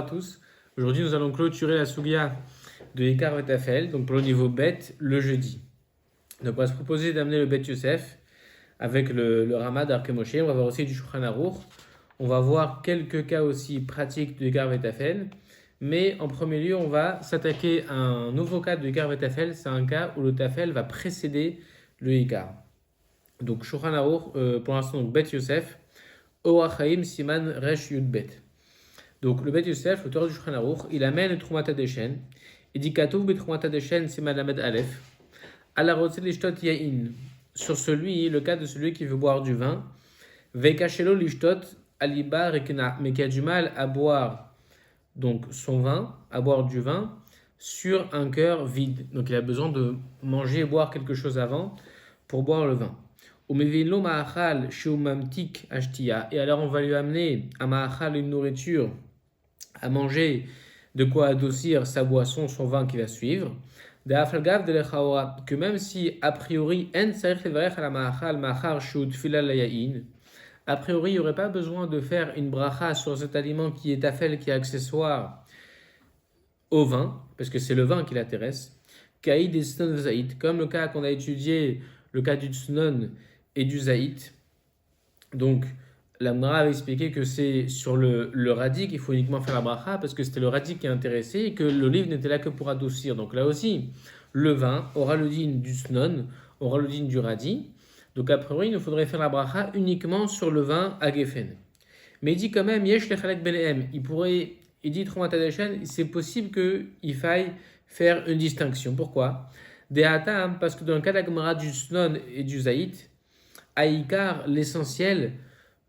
à tous. Aujourd'hui, nous allons clôturer la Sugia de Ikar Vetafel, donc pour le niveau Bet, le jeudi. Donc, on va se proposer d'amener le Bet Yosef avec le Rama d'Arke Moshe. On va voir aussi du Shulchan Aruch. On va voir quelques cas aussi pratiques de Ikar Vetafel. Mais en premier lieu, on va s'attaquer à un nouveau cas de Ikar Vetafel. C'est un cas où le Tafel va précéder le Ikar. Donc, Shulchan Aruch, pour l'instant, donc Bet Yosef, Orachaim Siman Resh Yud Bet. Donc, le Bet Yosef, l'auteur du Shulchan Aruch, il amène le Trumat HaDeshen. Il dit Katuv Betrumat HaDeshen Siman Lamed Aleph. Ala Rotze Lishtot Yain. Sur celui, le cas de celui qui veut boire du vin. Veikashelo Lishtot Aliba Rekena. Mais qui a du mal à boire donc son vin, à boire du vin sur un cœur vide. Donc, il a besoin de manger et boire quelque chose avant pour boire le vin. Et alors on va lui amener à Ma'achal une nourriture, à manger, de quoi adoucir sa boisson, son vin qui va suivre. Que même si a priori a priori il n'y aurait pas besoin de faire une bracha sur cet aliment qui est tafel, qui est accessoire au vin, parce que c'est le vin qui l'intéresse. Comme le cas qu'on a étudié, le cas du tsnon et du zaït. Donc, la Mara avait expliqué que c'est sur le radis qu'il faut uniquement faire la bracha parce que c'était le radis qui est intéressé et que l'olive n'était là que pour adoucir. Donc là aussi, le vin aura le din du snon, aura le din du radis. Donc a priori, il nous faudrait faire la bracha uniquement sur le vin à Geffen. Mais il dit quand même, yesh lechalek benehem. Il dit Trumat HaDeshen, c'est possible qu'il faille faire une distinction. Pourquoi? Dehatam, parce que dans le cas de la Gemara du snon et du zaït, Aïkar, l'essentiel,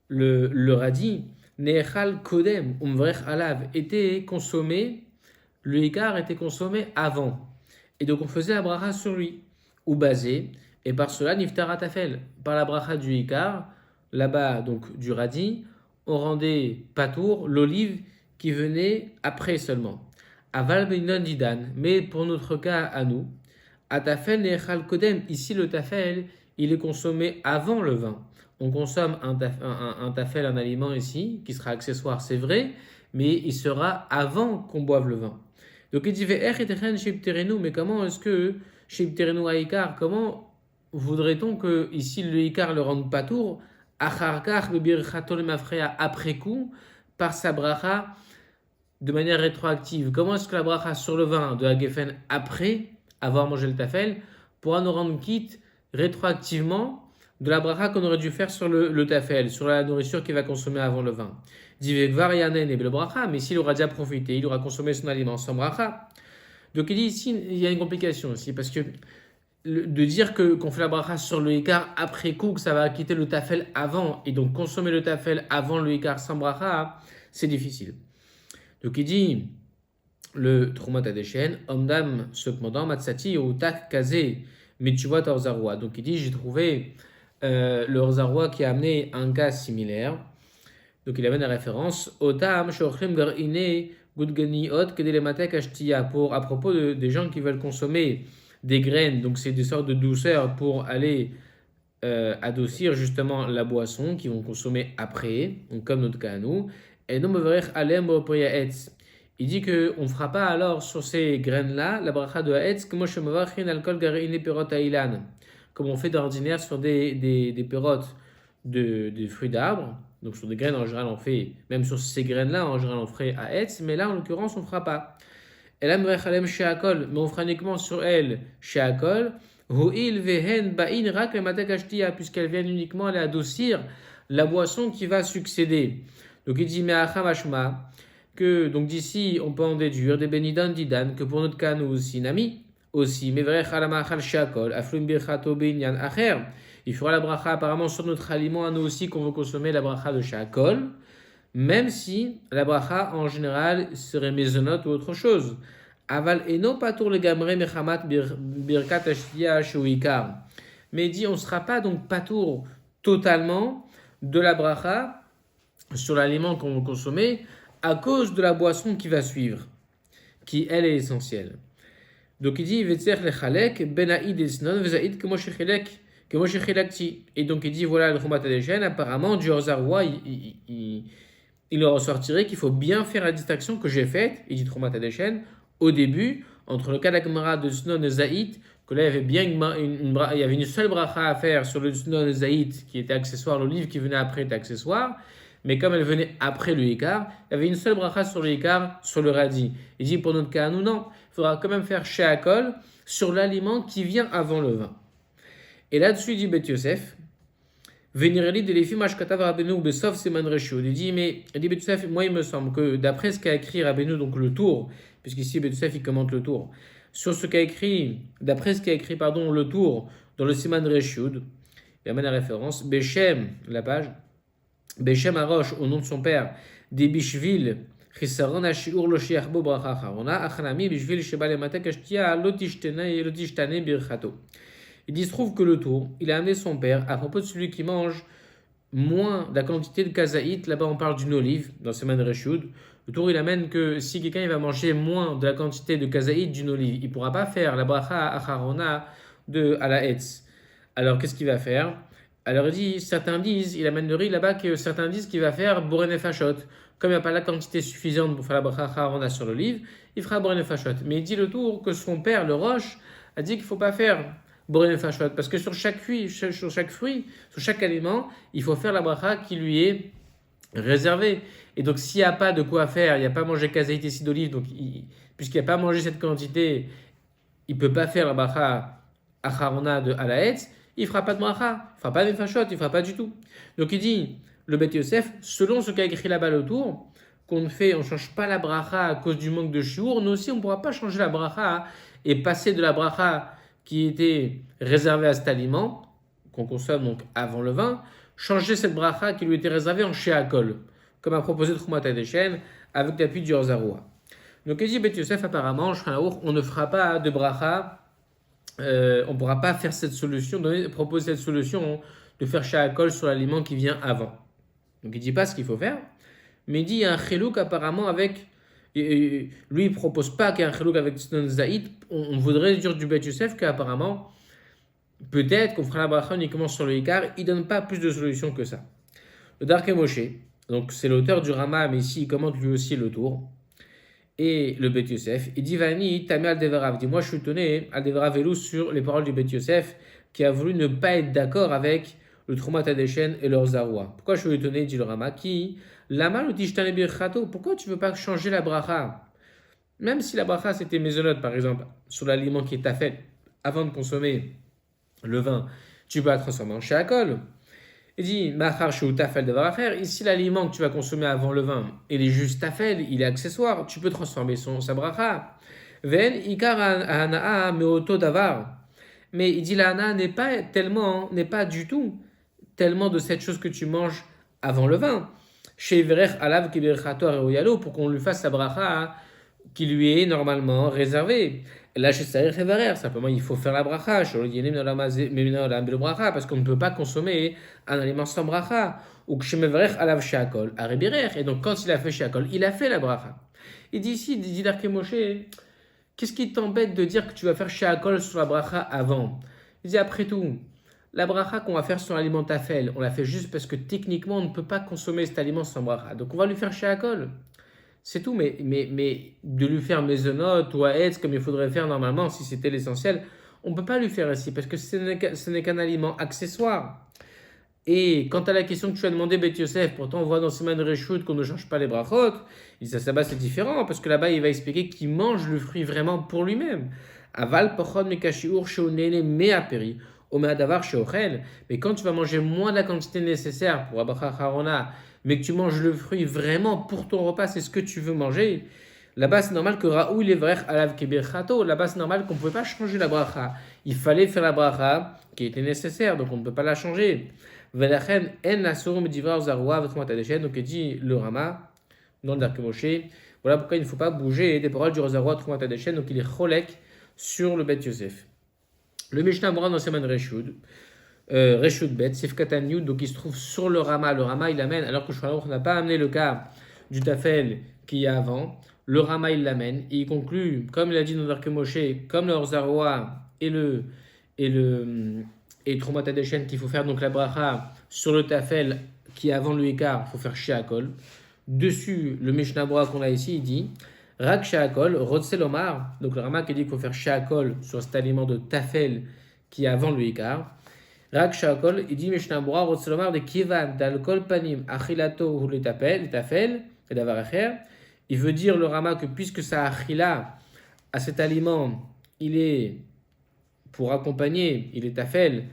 le radis, Nechal Kodem, Umvrech Alav, était consommé, le Ikar était consommé avant. Et donc on faisait la bracha sur lui, ou basé, et par cela, Niftara Tafel, par la bracha du Ikar, là-bas, donc du radis, on rendait patour l'olive qui venait après seulement. Aval Beinon Didan, mais pour notre cas à nous, Atafel Nechal Kodem, ici le Tafel, il est consommé avant le vin. On consomme un tafel, un aliment ici, qui sera accessoire, c'est vrai, mais il sera avant qu'on boive le vin. Donc il dit, mais comment est-ce que, Shibterenu Haïkar, comment voudrait-on que ici le Haïkar le rende patour, après coup, par sa bracha, de manière rétroactive? Comment est-ce que la bracha sur le vin de Hagefen, après avoir mangé le tafel, pourra nous rendre quitte rétroactivement de la bracha qu'on aurait dû faire sur le tafel, sur la nourriture qu'il va consommer avant le vin. Mais s'il aura déjà profité, il aura consommé son aliment sans bracha. Donc il dit ici, il y a une complication aussi, parce que de dire qu'on fait la bracha sur le ikar après coup, que ça va quitter le tafel avant, et donc consommer le tafel avant le ikar sans bracha, c'est difficile. Donc il dit, le Trumat HaDeshen, Omdam, cependant, Matsati, ou Tak Kazé, Mitchuvat Orzarwa. Donc il dit, j'ai trouvé le Orzarwa qui a amené un cas similaire. Donc il amène la référence, Otam, Shochrim Garine, Gudganiot, Kedelematek Ashtia, pour à propos des gens qui veulent consommer des graines, donc c'est des sortes de douceurs pour aller adoucir justement la boisson qu'ils vont consommer après, donc comme notre cas à nous. Et non meverech alem etz. Il dit qu'on ne fera pas alors sur ces graines-là la bracha de Haetz comme on fait d'ordinaire sur des pérotes des fruits d'arbres. Donc sur des graines en général on fait, même sur ces graines-là en général on ferait Haetz, mais là en l'occurrence on ne fera pas. Et là mais on fera uniquement sur elle sheakol, puisqu'elles viennent uniquement aller adoucir la boisson qui va succéder. Donc il dit mais achamashma, que donc d'ici on peut en déduire des benidan didan que pour notre cas nous aussi nami aussi mais vrai chalamachal shakol aflum birchato binyan acher, il fera la bracha apparemment sur notre aliment à nous aussi qu'on veut consommer la bracha de shakol, même si la bracha en général serait maisonnote ou autre chose. Aval eno patour le gamre mechamat birkat ashtia shuikar, mais dit on sera pas donc patour totalement de la bracha sur l'aliment qu'on veut consommer à cause de la boisson qui va suivre, qui elle est essentielle. Donc il dit Vetzer lechalek benaïd esnon vezaïd kemo shechelakti. Et donc il dit voilà le Trumat HaDeshen, apparemment du Orzarwa il en ressortirait qu'il faut bien faire la distinction que j'ai faite, il dit Troumat Hadeshen, au début, entre le cas d'Agmara de Snon et Zaït, que là il y avait bien il y avait une seule bracha à faire sur le Snon et Zaït qui était accessoire, l'olive qui venait après était accessoire, mais comme elle venait après le Ikar, il y avait une seule bracha sur le Ikar, sur le radis. Il dit pour notre cas, nous non, il faudra quand même faire Sheakol sur l'aliment qui vient avant le vin. Et là-dessus, il dit Bet Yosef, Vénireli de l'Efi Mashkatav Rabbeinu Besov Seman Reshud. Il dit, mais il dit Bet Yosef, moi il me semble que d'après ce qu'a écrit Rabbeinu, donc le tour, puisqu'ici Bet Yosef il commente le tour, sur ce qu'a écrit, d'après ce qu'a écrit, pardon, le tour dans le Seman Reshud, il amène la référence, Beshem, la page, Beshem Arosh, au nom de son père, des Bishvil, Chisaron Ashiur Loshiachbo Bracha Charona, Achanami Bishvil Shebalemata Kashtia, Lotishtane Birchato. Il dit, se trouve que le tour, il a amené son père à propos de celui qui mange moins de la quantité de kazaït. Là-bas, on parle d'une olive, dans Seman Reshud. Le tour, il amène que si quelqu'un il va manger moins de la quantité de kazaït d'une olive, il ne pourra pas faire la bracha acharona à la hetz. Alors, qu'est-ce qu'il va faire? Alors, il dit, certains disent, il amène le riz là-bas, que certains disent qu'il va faire borene fachot. Comme il n'y a pas la quantité suffisante pour faire la bracha acharona sur l'olive, il fera borene fachot. Mais il dit le tour que son père, le Roche, a dit qu'il ne faut pas faire Boré Fashot, parce que sur chaque fruit, sur chaque aliment, il faut faire la bracha qui lui est réservée. Et donc, s'il n'y a pas de quoi faire, il n'y a pas mangé kazaït ici d'olive, donc puisqu'il n'y a pas mangé cette quantité, il ne peut pas faire la bracha acharona à la hetz, il ne fera pas de bracha, il ne fera pas de fashot, il ne fera pas du tout. Donc, il dit, le Bet Yosef, selon ce qu'a écrit là-bas autour, on ne change pas la bracha à cause du manque de chiour, nous aussi, on ne pourra pas changer la bracha et passer de la bracha qui était réservé à cet aliment, qu'on consomme donc avant le vin, changer cette bracha qui lui était réservée en sheakol, comme a proposé Troumat Hadeshen avec l'appui du Orzaroua. Donc il dit Bet Yosef, apparemment, on ne fera pas de bracha, on ne pourra pas faire cette solution, proposer cette solution de faire sheakol sur l'aliment qui vient avant. Donc il ne dit pas ce qu'il faut faire, mais il dit il y a un chelouk apparemment avec. Et lui, il ne propose pas qu'il y ait un chelouk avec Snon Zaïd. On voudrait dire du Bet Yosef qu'apparemment, peut-être qu'on fera la bracha uniquement sur le Ikar. Il ne donne pas plus de solutions que ça. Le Darke Moshe, donc c'est l'auteur du Rama, mais ici il commente lui aussi le tour. Et le Bet Yosef, il dit Vani, Tamé al-Deverav. Dit moi je suis étonné, al-Deverav Elou, sur les paroles du Bet Yosef, qui a voulu ne pas être d'accord avec le Troumat Hadeshen et leur Zaroua. Pourquoi je suis étonné, dit le Rama, qui pourquoi tu ne veux pas changer la bracha? Même si la bracha c'était mésonote par exemple, sur l'aliment qui est tafel, avant de consommer le vin, tu peux la transformer en sheakol. Il dit, machar shu tafel devar faire. Ici l'aliment que tu vas consommer avant le vin, il est juste tafel, il est accessoire, tu peux transformer sa bracha. Ven ikar hanaa meoto davar. Mais il dit la hana n'est pas du tout tellement de cette chose que tu manges avant le vin. Chez Verech Alav Kiberchato Areoyalo, pour qu'on lui fasse la bracha qui lui est normalement réservée. Là, chez Saïr Hevarer, simplement il faut faire la bracha, parce qu'on ne peut pas consommer un aliment sans bracha. Ou que chez Verech Alav Sheakol Arebirer. Et donc, quand il a fait Sheakol, il a fait la bracha. Il dit ici, dit Darke Moshe, qu'est-ce qui t'embête de dire que tu vas faire Sheakol sur la bracha avant? Il dit après tout, la bracha qu'on va faire sur l'aliment tafel, on la fait juste parce que techniquement, on ne peut pas consommer cet aliment sans bracha. Donc on va lui faire sheakol. C'est tout, mais de lui faire mésonote ou à etz comme il faudrait faire normalement si c'était l'essentiel, on ne peut pas lui faire ici parce que ce n'est qu'un aliment accessoire. Et quant à la question que tu as demandé, Bet Yosef, pourtant on voit dans Siman Reshut qu'on ne change pas les brachot, il dit ça là-bas c'est différent parce que là-bas il va expliquer qu'il mange le fruit vraiment pour lui-même. Aval pochon mekashiur sheonene meaperi. Mais quand tu vas manger moins de la quantité nécessaire pour Abracha Harona, mais que tu manges le fruit vraiment pour ton repas, c'est ce que tu veux manger, là-bas c'est normal que Raoul les vrech alav kebirchato, là-bas c'est normal qu'on ne pouvait pas changer la bracha. Il fallait faire la bracha qui était nécessaire, donc on ne peut pas la changer. Velachen en asorum divrar zarwa v'trumat hadeshen, donc il dit le Rama dans le Darke Moshe. Voilà pourquoi il ne faut pas bouger des paroles du Zarwa Trumat Hadeshen, donc il est cholek sur le Bet Yosef. Le Mishnah Moran dans Seman Reshud, Reshud Bet, Sifkatan Yud, donc il se trouve sur le Rama. Le Rama il l'amène, alors que Shulchan n'a pas amené le cas du Tafel qui y a avant. Le Rama il l'amène et il conclut, comme il a dit dans Darke Moshe, comme le Orzaroa et Trumat Hadeshen qu'il faut faire donc la bracha sur le Tafel qui est avant le Ikar, il faut faire Sheakol. Dessus, le Mishnah Bora qu'on a ici, il dit Rak Sha'akol, Rotzel Omar. Donc le Rama qui dit qu'il faut faire Sha'akol sur cet aliment de tafel qui est avant le Ikar. Rak Sha'akol, il dit Mishnah Bora, Rotzel Omar de Kivan, d'Alkol Panim, Achilato ou le tafel, et d'avar acher. Il veut dire le Rama que puisque sa achila à cet aliment, il est pour accompagner, il est tafel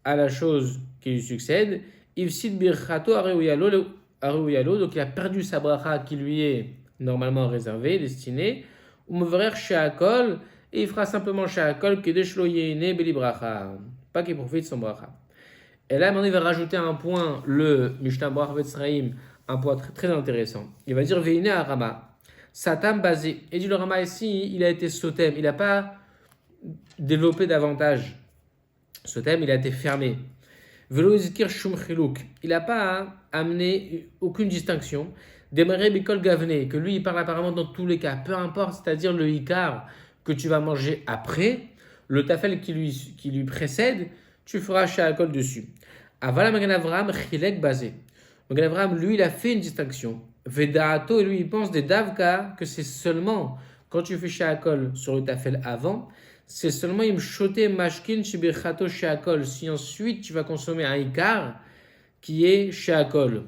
à la chose qui lui succède, Ivsid birchato areuyalo, donc il a perdu sa bracha qui lui est normalement réservée, destinée, ou meverer sheakol, et il fera simplement sheakol, kedeshlo yene beli bracha, pas qu'il profite de son bracha. Et là, maintenant, il va rajouter un point, le Mishnah Bora Vetzraim, un point très, très intéressant. Il va dire Veine à Rama, Satam basé. Et dit le Rama ici, il a été sotem, il n'a pas développé davantage. Sotem, il a été fermé. Il n'a pas amené aucune distinction. Démarrer Bikol Gavne, que lui il parle apparemment dans tous les cas, peu importe, c'est-à-dire le Ikar que tu vas manger après, le tafel qui lui précède, tu feras Sha'akol dessus. Avala Magan Avram Chilek basé. Magan Avram, lui, il a fait une distinction. Vedaato, et lui, il pense des Davka que c'est seulement quand tu fais Sha'akol sur le tafel avant. C'est seulement imshote mashkin shibirchato sheakol. Si ensuite tu vas consommer un ikar qui est sheakol.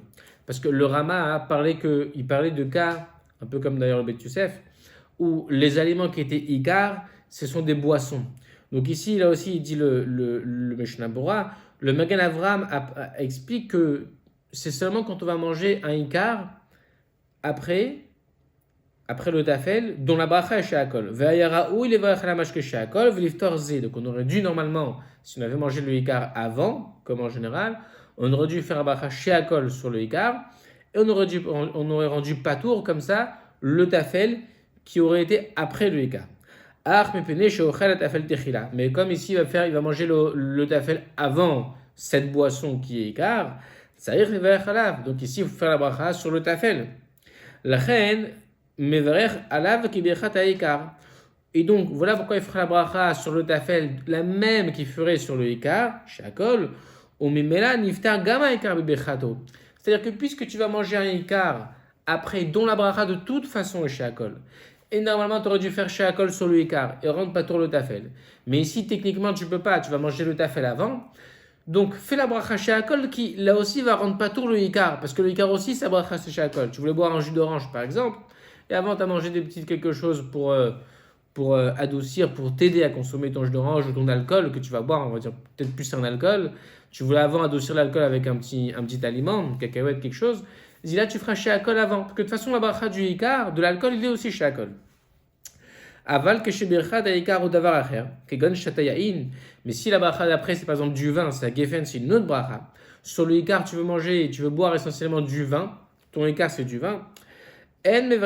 Parce que le Rama a parlé il parlait de cas, un peu comme d'ailleurs le Bet Yosef, où les aliments qui étaient ikar, ce sont des boissons. Donc ici, là aussi, il dit le Mishnah Bora, le Magan Avram explique que c'est seulement quand on va manger un ikar après le tafel, dont la bracha est sheakol. Ve'ayara ou il est la mashke sheakol, ve'liftor ze. Donc on aurait dû normalement, si on avait mangé le ikar avant, comme en général, on aurait dû faire la bracha sheakol sur le ikar, et on aurait rendu patour comme ça le tafel qui aurait été après le ikar. Mais comme ici il va manger le tafel avant cette boisson qui est ikar, ça y est, donc ici il faut faire la bracha sur le tafel. La reine Mevarer alav ki birchat ha'ikar. Et donc, voilà pourquoi il fera la bracha sur le tafel, la même qu'il ferait sur le ikar, shakol, ou mimela niftar gama ikar birchato. C'est-à-dire que puisque tu vas manger un ikar après, dont la bracha de toute façon est shakol, et normalement tu aurais dû faire shakol sur le ikar et rendre pas tour le tafel. Mais ici, techniquement, tu peux pas, tu vas manger le tafel avant. Donc, fais la bracha shakol qui, là aussi, va rendre pas tour le ikar, parce que le ikar aussi, sa bracha c'est shakol. Tu voulais boire un jus d'orange, par exemple. Et avant, tu as mangé des petites quelque chose pour adoucir, pour t'aider à consommer ton jus d'orange ou ton alcool que tu vas boire, on va dire peut-être plus un alcool. Tu voulais avant adoucir l'alcool avec un petit aliment, une cacahuète, quelque chose. Dis là, tu feras sheakol avant. Parce que de toute façon, la bracha du ikar, de l'alcool, il est aussi sheakol. Aval que chez bircha d'ikar ou davar acher, kegon shatayain. Mais si la bracha d'après, c'est par exemple du vin, c'est à gefen, c'est une autre bracha. Sur le ikar, tu veux manger, tu veux boire essentiellement du vin. Ton ikar, c'est du vin. Il ne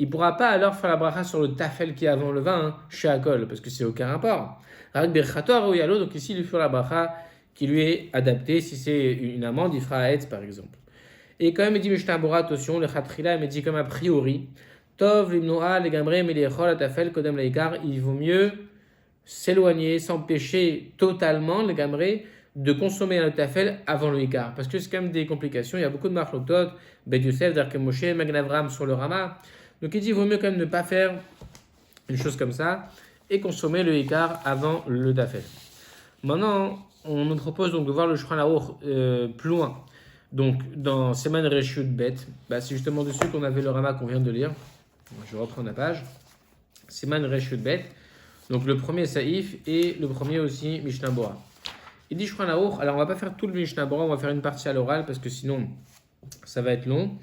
pourra pas alors faire la bracha sur le tafel qui est avant le vin, sheakol, parce que c'est aucun rapport. Donc ici, il lui fera la bracha qui lui est adaptée. Si c'est une amande, il fera aetz par exemple. Et quand même, il dit Mishnah Bora, attention, le chatrila, il dit comme a priori, tov limnoa legamre meliechol atafel kodem leikar, il vaut mieux s'éloigner, s'empêcher totalement legamre de consommer un tafel avant le ikar, parce que c'est quand même des complications, il y a beaucoup de marloktot, Bet Yosef, Darke Moshe, Magan Avram sur le Rama, donc il dit il vaut mieux quand même ne pas faire une chose comme ça, et consommer le ikar avant le tafel. Maintenant, on nous propose donc de voir le Shulchan Aruch plus loin, donc dans Seman Reshut Bet, c'est justement dessus qu'on avait le Rama qu'on vient de lire, je reprends la page, Seman Reshut Bet, donc le premier Saïf et le premier aussi Mishnah Bora. Il dit Shulchan Aruch, alors on va pas faire tout le Mishnah Bora, on va faire une partie à l'oral parce que sinon ça va être long.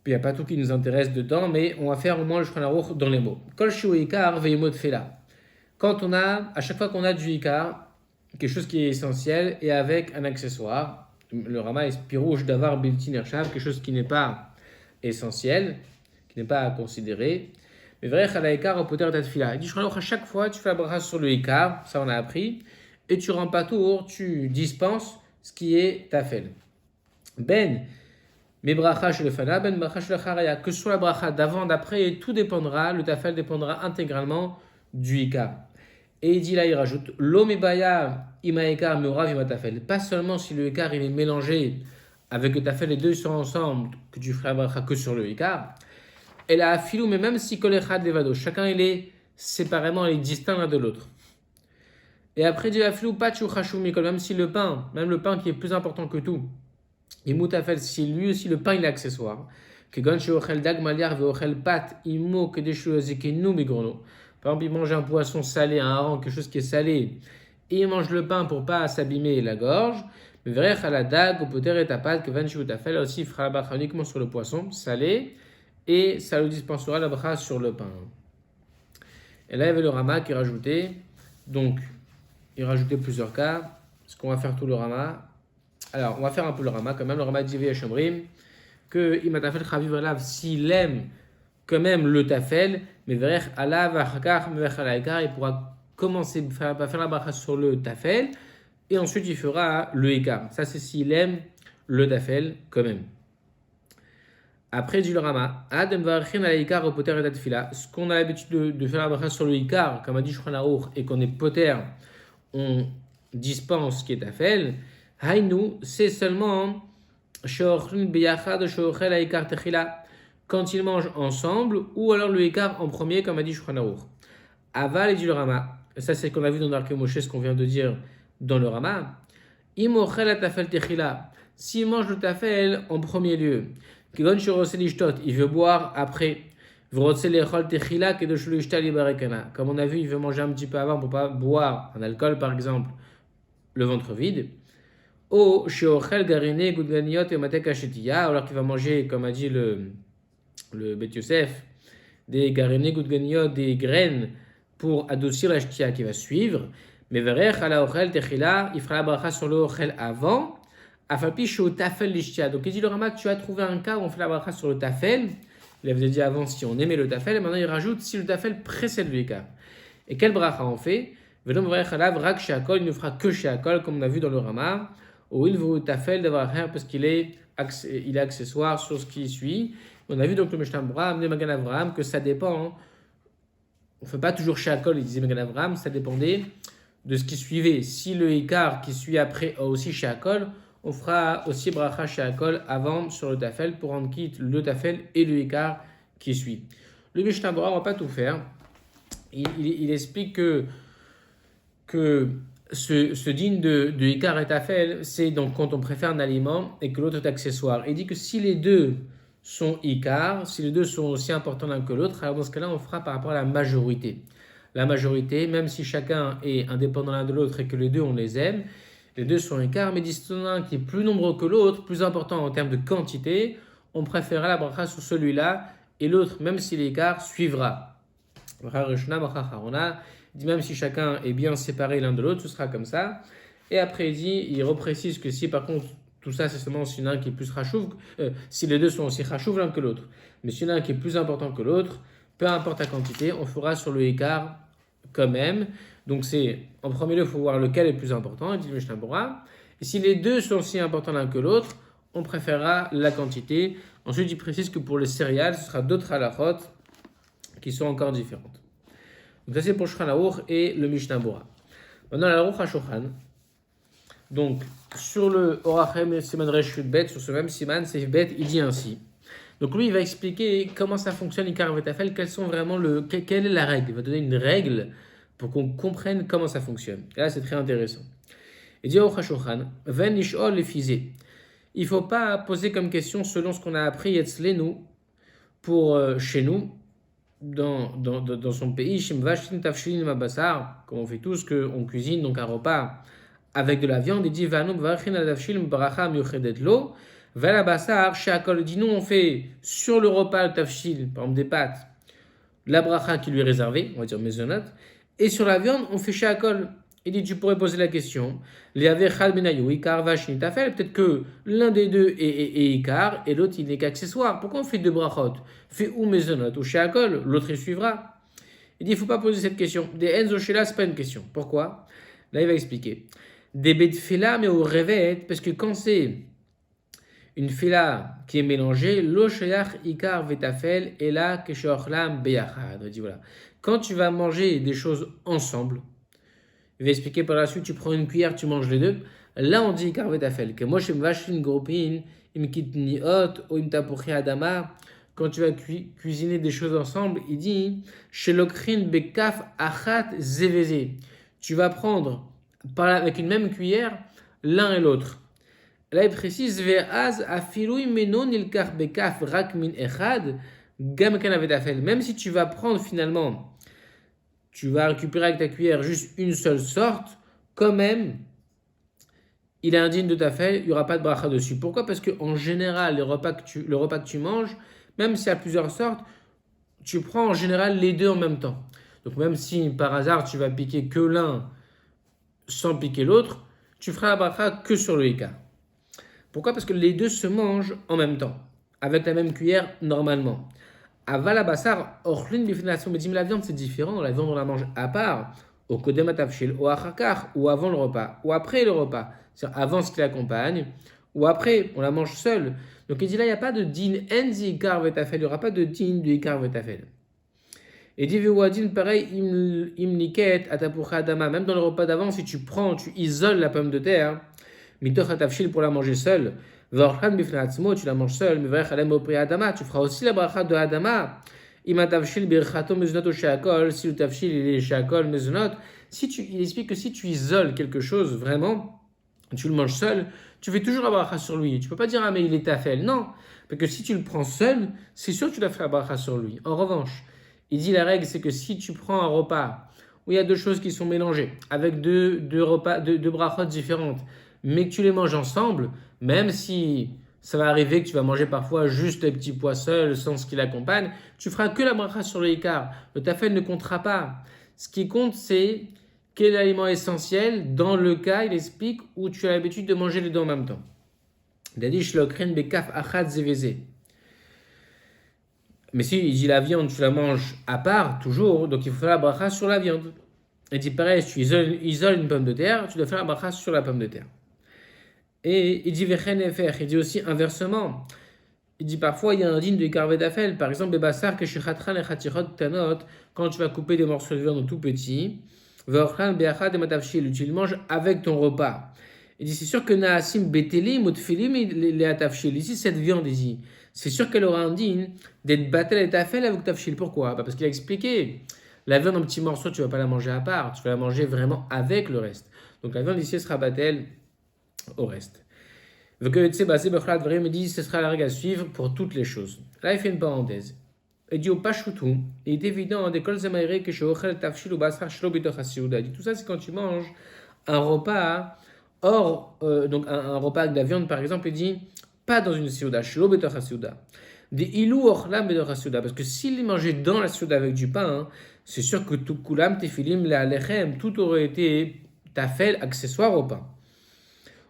Puis il n'y a pas tout qui nous intéresse dedans, mais on va faire au moins le Shulchan Aruch dans les mots. Kol shu ikar ve'imot fela. Quand à chaque fois qu'on a du ikar, quelque chose qui est essentiel et avec un accessoire, le Rama est pirouche d'avar bilti nershav, quelque chose qui n'est pas essentiel, qui n'est pas à considérer. Mais vrai chala ikar au poter tatfila. Il dit Shulchan Aruch, à chaque fois tu fais la bracha sur le ikar, ça on a appris. Et tu rends pas tour, tu dispenses ce qui est tafel. Mais bracha chez le fana, bracha chez le charaya, que ce soit la bracha d'avant, d'après, tout dépendra, le tafel dépendra intégralement du ikar. Et il dit là, il rajoute, l'omebaya ima ikar meurav ima tafel. Pas seulement si le ikar il est mélangé avec le tafel, les deux sont ensemble, que tu feras la bracha que sur le ikar. Et la afilou, mais même si kolechad levado, chacun il est séparément, il est distinct l'un de l'autre. Et après, dit la afilou, pachu chashou mikol, même si même le pain qui est plus important que tout, il moutafel, si lui aussi le pain il est accessoire. Que gon sheochel dag maliar veochel pat, imo que des choses que nous migrono. Par exemple, il mange un poisson salé, un hareng, quelque chose qui est salé, et il mange le pain pour pas s'abîmer la gorge. Mais vrai, à la dag, ou peut-être et tapat, que van sheoutafel, aussi fera la bracha uniquement sur le poisson salé, et ça le dispensera la bracha sur le pain. Et là, il y avait le Rama qui rajoutait, donc, il rajoutait plusieurs cas. Est-ce qu'on va faire tout le Rama? Alors, on va faire un peu le Rama, quand même. Le Rama dit Shomrim que Imatafel Chaviv Alav, s'il aime quand même le Tafel, mais Verech Alav Achakar Mevech Alaikar, il pourra commencer à faire la bracha sur le Tafel, et ensuite il fera le Ikar. Ça, c'est s'il aime le Tafel quand même. Après, dit le Rama, Adam Varchin Alaikar au Poter et Tatfila, ce qu'on a l'habitude de faire la bracha sur le Ikar, comme a dit Shulchan Aruch, et qu'on est Poter, on dispense ce qui est Tafel. Haïnu, c'est seulement quand ils mangent ensemble, ou alors le Ikar en premier, comme a dit Shulchan Aruch. Aval et dit le Rama, ça c'est ce qu'on a vu dans l'Arké Moshe, ce qu'on vient de dire dans le Rama. Imochel tafel techila, s'il mange le tafel en premier lieu, il veut boire après. Comme on a vu, il veut manger un petit peu avant pour ne pas boire un alcool, par exemple, le ventre vide. Ou alors qu'il va manger, comme a dit le Bet Yosef, des garine goudganiot, des graines pour adoucir la shtia qui va suivre. Mais verech ala ochel techila, il fera la bracha sur le ochel avant. Afapi shu tafel l'ishtia. Donc il dit le Rama que tu as trouvé un cas où on fait la bracha sur le tafel. Il avait dit avant si on aimait le tafel, et maintenant il rajoute si le tafel précède le ikar. Et quelle bracha on fait? Velom verech alav rak sheakol, il ne fera que sheakol comme on a vu dans le Rama. Ou il veut tafel d'avoir parce qu'il est accessoire sur ce qui suit. On a vu donc le Mishnah Bura amener Magan Avraham que ça dépend. On ne fait pas toujours sheakol, il disait Magan Avraham, ça dépendait de ce qui suivait. Si le ikar qui suit après a aussi sheakol, on fera aussi bracha sheakol avant sur le tafel pour rendre quitte le tafel et le ikar qui suit. Le Mishnah Bura, on ne va pas tout faire. Il explique que ce digne de ikar et tafel, c'est donc quand on préfère un aliment et que l'autre est accessoire. Il dit que si les deux sont ikar, si les deux sont aussi importants l'un que l'autre, alors dans ce cas-là, on fera par rapport à la majorité. La majorité, même si chacun est indépendant l'un de l'autre et que les deux, on les aime, les deux sont ikar, mais disons un qui est plus nombreux que l'autre, plus important en termes de quantité, on préférera la bracha sur celui-là et l'autre, même s'il est ikar, suivra. Il dit même si chacun est bien séparé l'un de l'autre, ce sera comme ça. Et après, il reprécise que si par contre, tout ça c'est seulement si l'un qui est plus rachouv, si les deux sont aussi rachouv l'un que l'autre, mais si l'un qui est plus important que l'autre, peu importe la quantité, on fera sur le ikar quand même. Donc c'est, en premier lieu, il faut voir lequel est le plus important, dit le Mishnah Bura. Et si les deux sont aussi importants l'un que l'autre, on préférera la quantité. Ensuite, il précise que pour les céréales, ce sera d'autres halachot qui sont encore différentes. Donc ça c'est pour Shulchan Aruch et le Mishnah Bura. Maintenant, la Aruch HaShulchan. Donc, sur le Orachem Siman Resh Bet, sur ce même Siman, Seif Bet, il dit ainsi. Donc lui, il va expliquer comment ça fonctionne, Ikar Vetafel, quelle est la règle. Il va donner une règle pour qu'on comprenne comment ça fonctionne. Et là, c'est très intéressant. Il dit Aruch HaShulchan, Ven Nishol le Fizé. Il ne faut pas poser comme question selon ce qu'on a appris Yetzlenu pour chez nous, dans son pays, Shim Vashin Tafshin Mabasar, comme on fait tous, qu'on cuisine donc un repas avec de la viande, il dit Vanum Vachin Tafshin Baracha Myuchedet Lo, Vala Basar, Shakol, dit nous on fait sur le repas le Tafshin, par exemple des pâtes, la bracha qui lui est réservée, on va dire Mezonot, et sur la viande on fait Shakol. Il dit, tu pourrais poser la question, peut-être que l'un des deux est Ikar et l'autre il n'est qu'accessoire. Pourquoi on fait deux brachot? Fait ou Mezonot ou Sheakol, l'autre il suivra. Il dit, il ne faut pas poser cette question. Des Enzo Shela, ce n'est pas une question. Pourquoi? Là, il va expliquer. Des betfila, mais au réveil, parce que quand c'est une fila qui est mélangée, lo sheyach Ikar vetafel et la keshochlam beyachad. Il dit, voilà. Quand tu vas manger des choses ensemble, Il va expliquer par la suite, tu prends une cuillère, tu manges les deux. Là, on dit Ikar Vetafel. Que moi, je me vache une gropine, im kitni hot, ou im tapuchi adama. Quand tu vas cuisiner des choses ensemble, il dit Shelokrin bekaf achat zeveze. Tu vas prendre avec une même cuillère l'un et l'autre. Là, il précise Ve'az afilu menon ilkar bekaf rak min echad gam kan vetafel. Même si tu vas prendre finalement, tu vas récupérer avec ta cuillère juste une seule sorte, quand même, il est indigne de tafel, il n'y aura pas de bracha dessus. Pourquoi? Parce qu'en général, le repas que tu manges, même s'il y a plusieurs sortes, tu prends en général les deux en même temps. Donc même si par hasard tu vas piquer que l'un sans piquer l'autre, tu feras la bracha que sur le Ika. Pourquoi? Parce que les deux se mangent en même temps, avec la même cuillère normalement. Avala basar, ochlin bifnation, mais la viande c'est différent, la viande on la mange à part, au kodem atafshil, au achakar, ou avant le repas, ou après le repas, c'est-à-dire avant ce qui l'accompagne, ou après, on la mange seule. Donc il dit là, il n'y a pas de din enzi ikar vetafel, il n'y aura pas de din du ikar vetafel. Et dit Vewadin, pareil, im niket atapucha adama, même dans le repas d'avant, si tu prends, tu isoles la pomme de terre, mitoch atafshil pour la manger seule, vorchan bifnatzmo, tu la manges seule, mevarech alem opri adama, tu feras aussi la bracha de adama, im atafshil birchato mezunot au sheakol, si le tafshil il est sheakol mezunot, il explique que si tu isoles quelque chose vraiment, tu le manges seul, tu fais toujours la bracha sur lui. Tu ne peux pas dire, ah mais il est tafel. Non, parce que si tu le prends seul, c'est sûr que tu dois faire la bracha sur lui. En revanche, il dit la règle, c'est que si tu prends un repas où il y a deux choses qui sont mélangées, avec deux brachot différentes, mais que tu les manges ensemble, même si ça va arriver que tu vas manger parfois juste les petits pois seuls, sans ce qui l'accompagne, tu feras que la bracha sur le ikar. Le tafel ne comptera pas. Ce qui compte, c'est quel est l'aliment essentiel dans le cas, il explique, où tu as l'habitude de manger les deux en même temps. Mais si il dit la viande, tu la manges à part, toujours, donc il faut faire la bracha sur la viande. Il dit pareil, si tu isoles une pomme de terre, tu dois faire la bracha sur la pomme de terre. Et il dit il dit aussi inversement. Il dit parfois il y a un digne de Karvé d'Afel, par exemple, quand tu vas couper des morceaux de viande tout petits, tu le manges avec ton repas. Il dit c'est sûr que Naasim Betelim ou Tfilim les atafshil. Ici, cette viande, ici, c'est sûr qu'elle aura un digne d'être batel et tafel avec tafshil. Pourquoi? Parce qu'il a expliqué la viande en petits morceaux, tu ne vas pas la manger à part, tu vas la manger vraiment avec le reste. Donc la viande ici sera batel au reste. Il dit ce sera la règle à suivre pour toutes les choses. Là, il fait une parenthèse. Il dit au Pachoutou, il est évident des cols zemaïré que sheochel tafshil ou basar shlo bitoch hasiouda. Tout ça, c'est quand tu manges un repas, donc un repas avec de la viande, par exemple, il dit pas dans une siouda, shlo bitoch hasiouda. Des ilou ochlam bitoch hasiouda, parce que s'il est mangé dans la siouda avec du pain, c'est sûr que tout kulam tefilim le alechem, tout aurait été tafel accessoire au pain.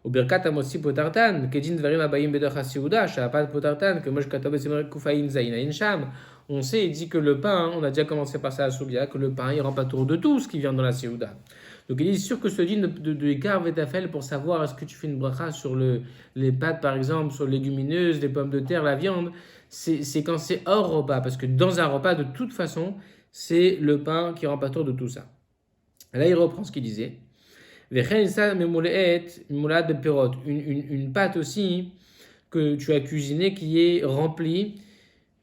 Au birkat amossi potartan, kedin dvarim abayim betoch hasiouda, shapat potartan, que mosh katobe semer kufayin zayin sham. On sait, il dit que le pain, on a déjà commencé par ça à Sougia, que le pain, il rend pas tour de tout ce qui vient dans la Séouda. Donc il est sûr que ce dit de Ikar Vetafel pour savoir est-ce que tu fais une bracha sur les pâtes par exemple, sur les légumineuses, les pommes de terre, la viande, c'est quand c'est hors repas, parce que dans un repas, de toute façon, c'est le pain qui rend pas tour de tout ça. Là, il reprend ce qu'il disait. Une pâte aussi que tu as cuisinée qui est remplie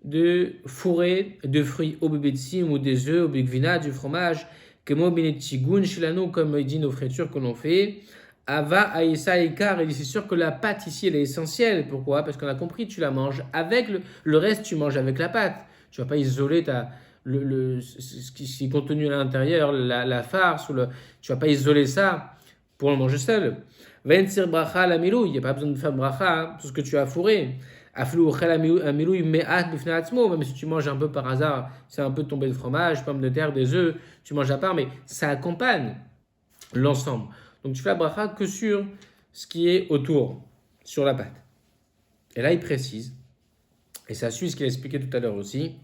de fourrés de fruits au bébétsim ou des œufs, au bigvina, du fromage, comme il dit nos fritures que l'on fait. Ava aïssa ikar, et c'est sûr que la pâte ici elle est essentielle. Pourquoi? Parce qu'on a compris, tu la manges avec le reste, tu manges avec la pâte. Tu vas pas isoler ce qui est contenu à l'intérieur, la farce, tu vas pas isoler ça pour le manger seul. Vensir bracha la milou, il n'y a pas besoin de faire bracha sur ce que tu as fourré. Même si tu manges un peu par hasard, c'est un peu tombé de fromage, pommes de terre, des œufs, tu manges à part, mais ça accompagne l'ensemble. Donc tu fais la bracha que sur ce qui est autour, sur la pâte. Et là il précise, et ça suit ce qu'il a expliqué tout à l'heure aussi,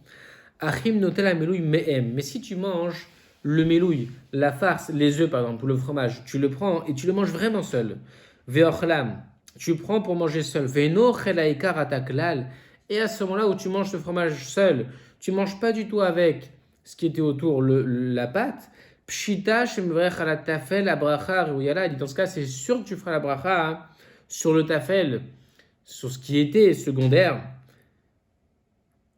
mais si tu manges le mélouille, la farce, les œufs par exemple, ou le fromage, tu le prends et tu le manges vraiment seul, veochlam, tu prends pour manger seul. Et à ce moment-là où tu manges ce fromage seul, tu ne manges pas du tout avec ce qui était autour, la pâte. Pshita shemvrech ala tafel la bracha reuyala. Il dit dans ce cas, c'est sûr que tu feras la bracha hein, sur le tafel, sur ce qui était secondaire,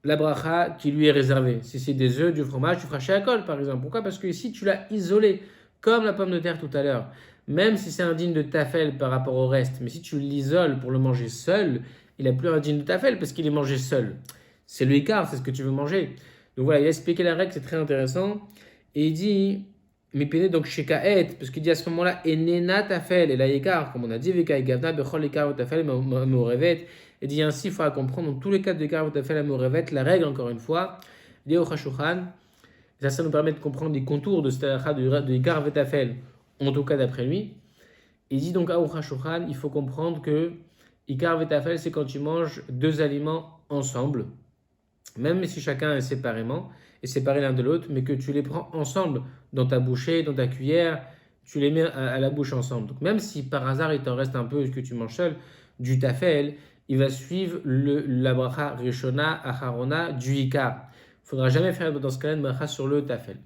la bracha qui lui est réservée. Si c'est des œufs, du fromage, tu feras shakol par exemple. Pourquoi? Parce que ici tu l'as isolé, comme la pomme de terre tout à l'heure. Même si c'est indigne de tafel par rapport au reste, mais si tu l'isoles pour le manger seul, il n'a plus indigne de tafel parce qu'il est mangé seul. C'est le écart, c'est ce que tu veux manger. Donc voilà, il a expliqué la règle, c'est très intéressant. Et il dit, mais péné donc chez Kaet, parce qu'il dit à ce moment-là, enena tafel, et là écart, comme on a dit, veka gavna bechol écart tafel morevet. Et dit ainsi, il faudra comprendre dans tous les cas de écart tafel morevet, la règle encore une fois, dit au Chashouchan, ça nous permet de comprendre les contours de cette halakha de écart tafel, en tout cas d'après lui. Il dit donc à Chashouchan, il faut comprendre que écart tafel, c'est quand tu manges deux aliments ensemble, même si chacun est séparément, et séparés l'un de l'autre, mais que tu les prends ensemble dans ta bouchée, dans ta cuillère, tu les mets à la bouche ensemble. Donc même si par hasard il t'en reste un peu que tu manges seul, du tafel, il va suivre la bracha rishona, acharona, du ikar. Il ne faudra jamais faire dans ce cas-là une bracha sur le tafel.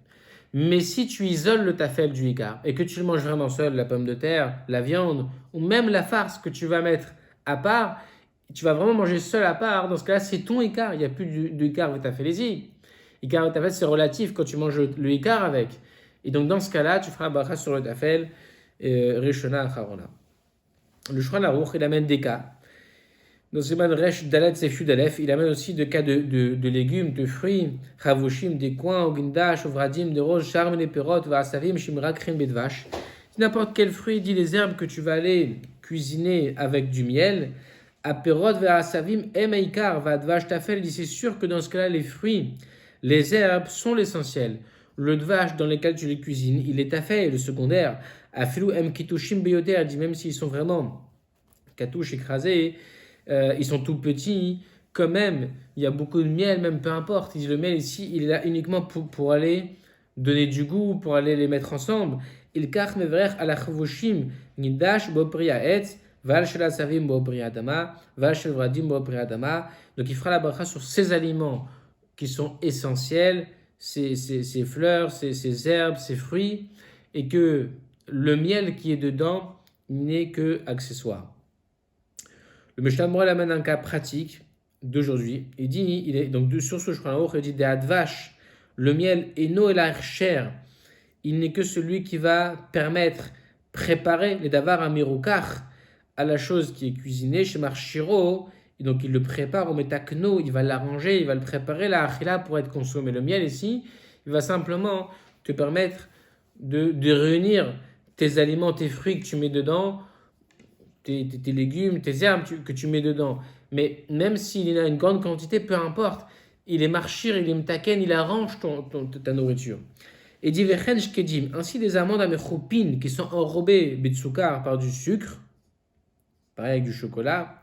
Mais si tu isoles le tafel du ikar et que tu le manges vraiment seul, la pomme de terre, la viande, ou même la farce que tu vas mettre à part, tu vas vraiment manger seul à part, dans ce cas-là, c'est ton ikar, il n'y a plus de ikar vetafelési. Ikar tafel, c'est relatif quand tu manges le ikar avec. Et donc, dans ce cas-là, tu feras bracha sur le tafel, rishona, acharona. Le Shulchan Aruch, il amène des cas. Dans ce man resh dalet sefu dalef, il amène aussi des cas de légumes, de fruits, chavushim, des coins, ogindash, ovradim, de roses, charmes, des perot, vasavim, shimra, crème, bedvash. N'importe quel fruit, dit les herbes que tu vas aller cuisiner avec du miel. Aperot, vasavim, emeikar, vadvash, tafel, dit c'est sûr que dans ce cas-là, les fruits, les herbes sont l'essentiel. Le dvash dans lequel tu les cuisines, il est tafel, le secondaire. Afilou em kitushim beyoter, dit même s'ils sont vraiment katouches écrasés, ils sont tout petits, quand même, il y a beaucoup de miel, même peu importe. Le miel ici, il est là uniquement pour aller donner du goût, pour aller les mettre ensemble. Il kach mevrech ala chavoshim nidash bo priyaetz, val shel asavim bo priyadama, val shel vradim bo priyadama. Donc il fera la bracha sur ces aliments qui sont essentiels, ces fleurs, ces herbes, ces fruits, et que le miel qui est dedans n'est que accessoire. Le Mishnah Moral amène un cas pratique d'aujourd'hui. Il dit, il est donc sur ce Shulchan Aruch, il dit des advash, le miel eno el cher, il n'est que celui qui va permettre préparer les davar amirukach à la chose qui est cuisinée chez Marchiro. Et donc il le prépare au metakno, il va l'arranger, il va le préparer la achila pour être consommé. Le miel ici, il va simplement te permettre de réunir tes aliments, tes fruits que tu mets dedans, tes légumes, tes herbes que tu mets dedans. Mais même s'il y en a une grande quantité, peu importe, il est marchir, il est mtaken, il arrange ta nourriture. Et dit vechen shkedim, ainsi des amandes amechopines qui sont enrobées betsukar par du sucre, pareil avec du chocolat,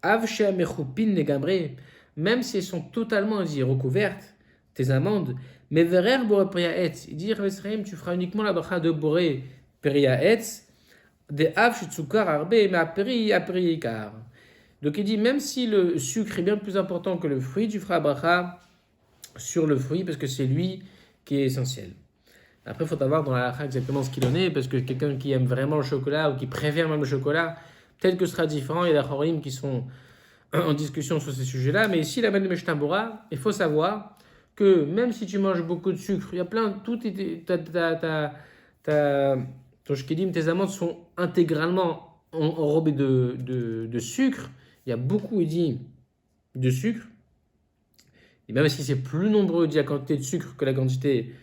avche amechopines negamre, même si elles sont totalement recouvertes, tes amandes, mais verer boré priyaetz, il dit tu feras uniquement la bracha de boré priyaetz, des avche tsukar arbe, mais aperi ikar. Donc il dit, même si le sucre est bien plus important que le fruit, tu feras bracha sur le fruit parce que c'est lui qui est essentiel. Après, il faut savoir dans la halakha exactement ce qu'il en est, parce que quelqu'un qui aime vraiment le chocolat ou qui préfère même le chocolat, peut-être que ce sera différent. Il y a des chorim qui sont en discussion sur ces sujets-là. Mais ici, la benne de Mishnah Bora, il faut savoir que même si tu manges beaucoup de sucre, il y a plein, ton shkedim, tes amandes sont intégralement enrobées de sucre. Il y a beaucoup, il dit, de sucre. Et même si c'est plus nombreux, il dit, la quantité de sucre que la quantité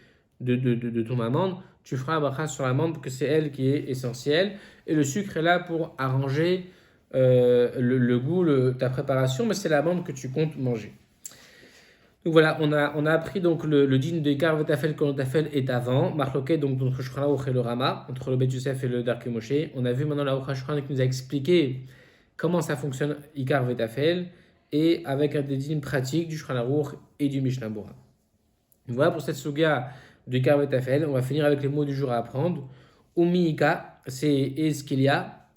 de ton amande, tu feras un bracha sur l'amande parce que c'est elle qui est essentielle. Et le sucre est là pour arranger le goût, ta préparation, mais c'est l'amande que tu comptes manger. Donc voilà, on a appris donc le din de Ikar Vetafel quand le Tafel est avant, Marloquet donc entre Shulchan Aruch et le Rama, entre le Bet Yosef et le Darkei Moshe. On a vu maintenant la Aruch HaShulchan qui nous a expliqué comment ça fonctionne Ikar Vetafel et avec des dînes pratiques du Shulchan Aruch et du Mishnah Bora. Voilà pour cette suga de Ikar Vetafel. On va finir avec les mots du jour à apprendre. Umiika, c'est ce qu'il y a.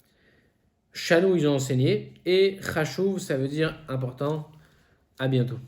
Shanou, ils ont enseigné. Et Chashuv, ça veut dire important. À bientôt.